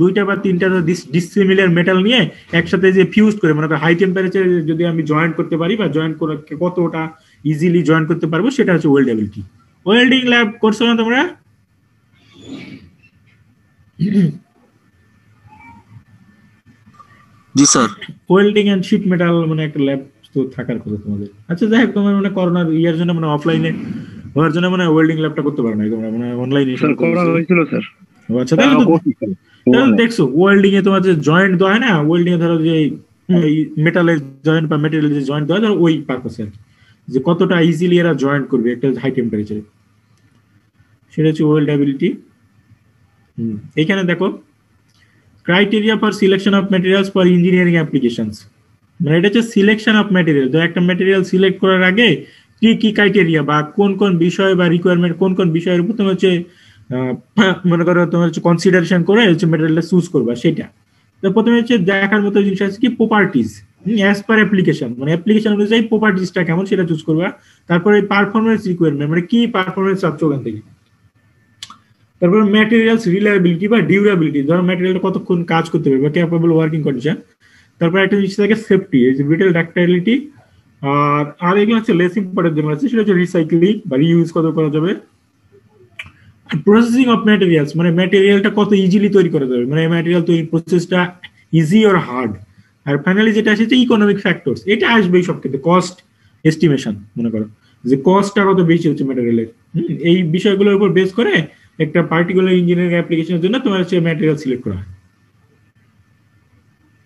দুইটা বা তিনটা ডিসিমিলার মেটাল নিয়ে একসাথে যে ফিউজ করে, মানে হাই টেম্পারেচারে যদি আমি জয়েন্ট করতে পারি বা জয়েন্ট করে কতটা ইজিলি জয়েন্ট করতে পারবো, সেটা হচ্ছে ওয়েল্ডেবিলিটি। ওয়েল্ডিং ল্যাব করছো না তোমরা? জি sir. Welding and sheet metal মানে একটা ল্যাব তো থাকার কথা তোমাদের। আচ্ছা যাই হোক, তোমার মানে করোনার ইয়ার জন্য মানে অফলাইনে হওয়ার জন্য মানে ওয়েল্ডিং ল্যাবটা করতে পারো না, তোমরা মানে অনলাইনে করা হয়েছিল স্যার। আচ্ছা, তাহলে দেখছো ওয়েল্ডিং এ তোমার যে জয়েন্ট দেওয়া হয় না, ওয়েল্ডিং এ ধরো যে মেটালের জয়েন্ট বা মেটেরিয়ালের যে জয়েন্ট দেওয়া হয়, ধরো ওই পারপাসে আর কি, যে কতটা ইজিলি এরা জয়েন্ট করবে একটা হাই টেম্পারেচারে, সেটা হচ্ছে ওয়েল্ডেবিলিটি। এইখানে দেখো criteria for selection of materials for engineering applications, মানে এটা হচ্ছে সিলেকশন অফ ম্যাটেরিয়াল। তো একটা ম্যাটেরিয়াল সিলেক্ট করার আগে কি কি ক্রাইটেরিয়া বা কোন কোন বিষয় বা রিকোয়ারমেন্ট কোন কোন বিষয়ের উপর তুমি হচ্ছে মনে করো তোমার হচ্ছে কনসিডারেশন করে হচ্ছে ম্যাটেরিয়ালটা চুজ করবা সেটা। তো প্রথমে হচ্ছে দেখার মতো জিনিস আছে কি প্রপার্টিজ অ্যাজ পার অ্যাপ্লিকেশন, মানে অ্যাপ্লিকেশন অনুযায়ী প্রপার্টিজটা কেমন সেটা চুজ করবা। তারপরে পারফরমেন্স রিকোয়ারমেন্ট, মানে কি পারফরমেন্স চাচ্ছ ওখান থেকে। তারপরে ম্যাটেরিয়ালস রিলায়েবিলিটি বা ডিউরেবিলিটি, ধরো ম্যাটেরিয়ালটা কতক্ষণ কাজ করতে পারবে, ক্যাপেবল ওয়ার্কিং কন্ডিশন। তারপরে একটা জিনিস থাকে সেফটি, এই যে ব্রিটেল ডাক্টাইলিটি। আর এগুলো হচ্ছে লেস ইম্পর্টেন্ট যেগুলো আছে সেটা হচ্ছে রিসাইক্লিং বা রিইউজ কত করা যাবে। প্রসেসিং অফ ম্যাটেরিয়ালস, মানে ম্যাটেরিয়ালটা কত ইজিলি তৈরি করা যাবে, মানে ম্যাটেরিয়াল তৈরির প্রসেসটা ইজি অর হার্ড। আর ফাইনালি যেটা আসে ইকোনমিক ফ্যাক্টরস, এটা আসবেই সব ক্ষেত্রে। কস্ট এস্টিমেশন, মনে করো যে কস্টটা কত বেশি হচ্ছে ম্যাটেরিয়ালের, এই বিষয়গুলোর উপর বেস করে একটা পার্টিকুলার ইঞ্জিনিয়ারিং অ্যাপ্লিকেশনের জন্য তোমার হচ্ছে ম্যাটেরিয়াল সিলেক্ট করা হয়।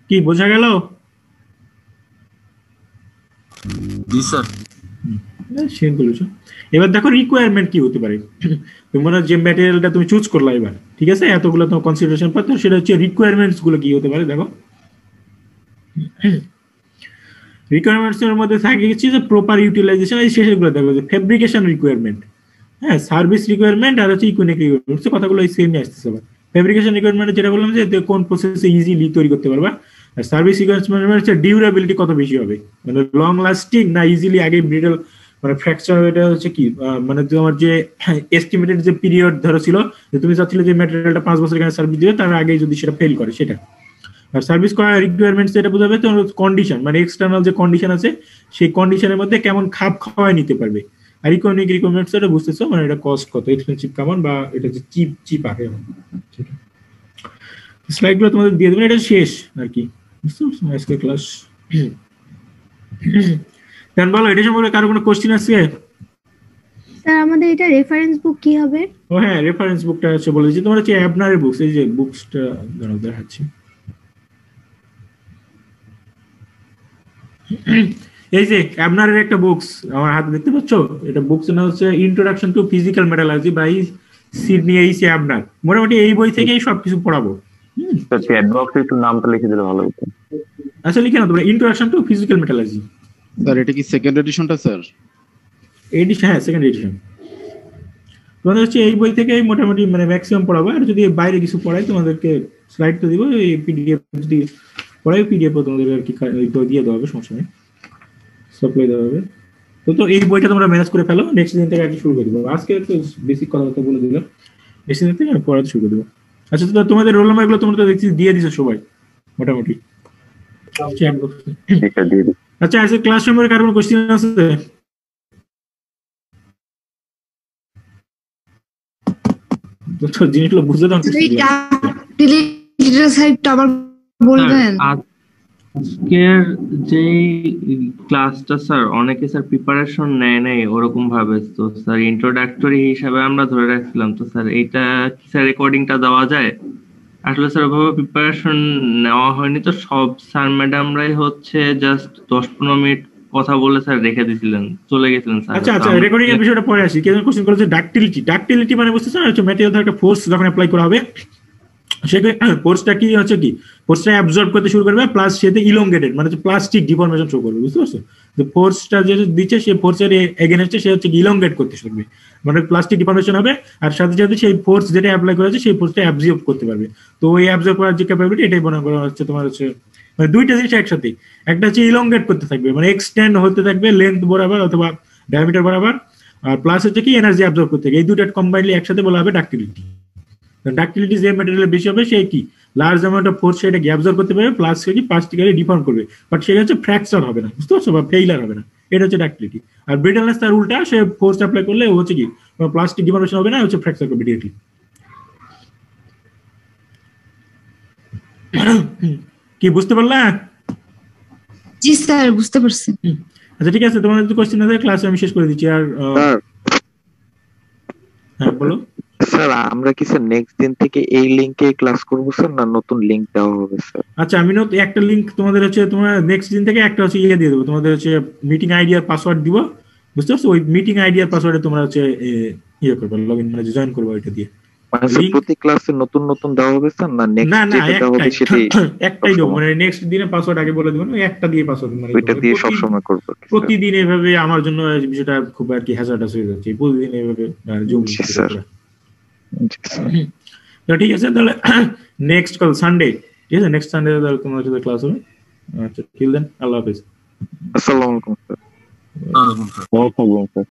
কি বোঝা গেল? জি স্যার। এবার দেখো রিকোয়ারমেন্ট কি হতে পারে। তোমার যে ম্যাটেরিয়ালটা তুমি চুজ করলা এবার, ঠিক আছে, এতগুলো তোমার কনসিডারেশন পাচ্ছ, সেটা হচ্ছে রিকোয়ারমেন্টস গুলো কি হতে পারে। দেখো রিকোয়ারমেন্টস এর মধ্যে থাকে হচ্ছে যে প্রপার ইউটিলাইজেশন, এই শেষেরগুলো দেখো যে ফেব্রিকেশন রিকোয়ারমেন্ট, হ্যাঁ, সার্ভিস রিকোয়ারমেন্ট আর হচ্ছে ইকোনমিক রিকোয়ারমেন্ট, কথাগুলো এই সেমই আসতেছে। আবার ফেব্রিকেশন রিকোয়ারমেন্ট যেটা বললাম যে কোন প্রসেসে ইজিলি তৈরি করতে পারবা। আর সার্ভিস রিকোয়ারমেন্ট হচ্ছে ডিউরেবিলিটি কত বেশি হবে, মানে লং লাস্টিং না ইজিলি আগে ব্রিডল মানে ফ্র্যাকচার। এটা হচ্ছে কি মানে তোমার যে এস্টিমেটেড যে পিরিয়ড ধরো ছিল যে তুমি চাচ্ছিলে যে ম্যাটেরিয়ালটা 5 বছর এখানে সার্ভিস দিবে, তার আগে যদি সেটা ফেল করে সেটা। আর সার্ভিস করা রিকোয়ারমেন্টস এটা বোঝাবে তো কন্ডিশন, মানে এক্সটার্নাল যে কন্ডিশন আছে সেই কন্ডিশনের মধ্যে কেমন খাপ খাওয়ায় নিতে পারবে। আর ইকোনমিক রিকোয়ারমেন্টস এটা বুঝতেছো, মানে এটা কস্ট কত, এক্সপেন্সিভ কেমন, বা এটা যে চিপ আছে এমন। স্লাইডগুলো তোমাদের দিয়ে দেবেন, এটা শেষ আর কি, বুঝতে পারছো আজকে ক্লাস। দেন বলো এটা সম্পর্কে কারো কোনো কোশ্চেন আছে? স্যার আমাদের এটা রেফারেন্স বুক কি হবে? ও হ্যাঁ, রেফারেন্স বুকটা হচ্ছে বলেছি তোমার হচ্ছে অ্যাবনারের বুকস, এই যে বুকসটা দেখাচ্ছি। এই যে অ্যাবনারের একটা বুকস আমার হাতে দেখতে পাচ্ছ, এটা বুকস নাম হচ্ছে introduction to physical metallurgy by Sidney H Abner. মোটামুটি এই বই থেকেই সবকিছু পড়াবো। চ্যাট বক্সে একটু নামটা লিখে দিলে ভালো হতো। আচ্ছা লিখে নাও তোমরা, introduction to physical metallurgy. Sir এটা কি সেকেন্ড এডিশনটা স্যার? এডিশন, হ্যাঁ সেকেন্ড এডিশন। তোমাদের হচ্ছে এই বই থেকে মোটামুটি মানে ম্যাক্সিমাম পড়াবো। আর যদি বাইরে কিছু পড়াই তোমাদেরকে স্লাইড তো দিব, এই পিডিএফ যদি পড়াই পিডিএফ তোমাদের আর কি দিয়ে দেওয়া হবে, সমস্যা নেই, সাপ্লাই দেওয়া হবে। তো এই বইটা তোমরা ম্যানেজ করে ফেলো, নেক্সট দিন থেকে আর কি শুরু করে দেবো। আজকে একটু বেসিক কথা বলে দিলাম, নেক্সট দিন থেকে পড়াতে শুরু করে দেবো। আচ্ছা তো তোমাদের রোল নাম্বার গুলো তোমরা তো দেখছি দিয়ে দিছো সবাই মোটামুটি। আচ্ছা আজকে ক্লাস সম্পর্কে কার কোনো কোশ্চেন আছে? তো জিনিসগুলো বুঝতে দাও। বলবেন আজকের যে ক্লাসটা স্যার অনেকে স্যার প্রিপারেশন নেয় নাই ওরকম ভাবে, তো স্যার ইন্ট্রোডাক্টরি হিসাবে আমরা ধরে রাখছিলাম। তো স্যার এইটা কি স্যার রেকর্ডিংটা দেওয়া যায়? আসলে স্যার ওইভাবে প্রিপারেশন নেওয়া হয়নি, তো সব স্যার ম্যাডামরাই হচ্ছে জাস্ট 10-15 মিনিট কথা বলে স্যার রেখে দিয়েছিলেন, চলে গেছিলেন স্যার। আচ্ছা আচ্ছা, রেকর্ডিং এর বিষয়টা পরে আসি। কেউ কোশ্চেন করেছে ডাক্টিলিটি মানে বুঝতেছ না, হচ্ছে ম্যাটেরিয়াল থেকে ফোর্স যখন অ্যাপ্লাই করা হবে সেখানে ফোর্সটা কি হচ্ছে কি ফোর্সটা অ্যাবজর্ব করতে শুরু করবে, প্লাস সেটা ইলংগেটেড মানে প্লাস্টিক ডিফরমেশন শো করবে, বুঝতে পারছো? যে ফোর্সটা যে দিচ্ছে সেই ফোর্সের এগেইনস্টে সে হচ্ছে ইলংগেট করতে শুরু করবে, মানে প্লাস্টিক ডিফরমেশন হবে। আর সাথে সাথে সেই ফোর্স যেটা অ্যাপ্লাই করা হচ্ছে সেই ফোর্সটা অ্যাবজর্ব করতে পারবে। তো ওই অ্যাবজর্ব করার যে ক্যাপাবিলিটি এটাই মনে করা হচ্ছে তোমার হচ্ছে মানে দুইটা জিনিস একসাথে। একটা হচ্ছে ইলংগেট করতে থাকবে, মানে এক্সটেন্ড হতে থাকবে লেন্থ বরাবর অথবা ডায়ামিটার বরাবর, আর প্লাস হচ্ছে কি এনার্জি অ্যাবজর্ব করতে থাকবে। এই দুইটা কম্বাইনলি একসাথে বলা হবে ডাক্টিলিটি। ডাক্টিলিটি যে ম্যাটেরিয়াল বেশি হবে সে কি লার্জ অ্যামাউন্ট অফ ফোর্স সেটাকে অ্যাবজর্ব করতে পারবে, প্লাস সে কি প্লাস্টিক্যালি ডিফর্ম করবে, বাট সেটা হচ্ছে ফ্র্যাকচার হবে না, বুঝতে পারছো, বা ফেইলার হবে না। এটা হচ্ছে ডাক্টিলিটি। আর ব্রিটলনেস তার উল্টা, সে ফোর্স অ্যাপ্লাই করলে ও হচ্ছে কি প্লাস্টিক ডিফরমেশন হবে না, হচ্ছে ফ্র্যাকচার করবে ডিরেক্টলি। কি বুঝতে পারলা? জি স্যার বুঝতে পারছি। আচ্ছা ঠিক আছে, তোমাদের যদি কোশ্চেন আছে ক্লাসে আমি শেষ করে দিচ্ছি। আর হ্যাঁ বলো স্যার, আমরা কি স্যার নেক্সট দিন থেকে এই লিংকে ক্লাস করব স্যার, না নতুন লিংক দেওয়া হবে স্যার? আচ্ছা আমি একটা লিংক তোমাদের হচ্ছে তোমার নেক্সট দিন থেকে একটা হচ্ছে ইয়ে দিয়ে দেবো, তোমাদের হচ্ছে মিটিং আইডি আর পাসওয়ার্ড দিব, বুঝতে পারছো? ওই মিটিং আইডি আর পাসওয়ার্ডে তোমরা হচ্ছে ইয়ে করবে, লগইন মানে জয়েন করবে ওইটা দিয়ে। মানে স্যার প্রতি ক্লাসে নতুন নতুন দেওয়া হবে স্যার, না নেক্সট না যেটা দেওয়া হবে সেটাই একটাই দেবো, মানে নেক্সট দিনে পাসওয়ার্ড আগে বলে দেবেন, ওই একটা দিয়ে পাসওয়ার্ড মানে ওইটা দিয়ে সবসময় করবো আর কি, স্যার। প্রতিদিন এভাবে আমার জন্য বিষয়টা খুব আর কি হ্যাজার্ডাস হয়ে যাচ্ছে, প্রতিদিন এভাবে জমি জি স্যার, জি স্যার। তো ঠিক আছে তাহলে নেক্সট কল সানডে, ঠিক আছে নেক্সট সানডে তাহলে তোমার সাথে ক্লাস হবে। আচ্ছা টিল দেন, আল্লাহ হাফেজ। আসসালামু আলাইকুম স্যার। ওয়ালাইকুম আসসালাম। ওয়ালাইকুম আসসালাম স্যার।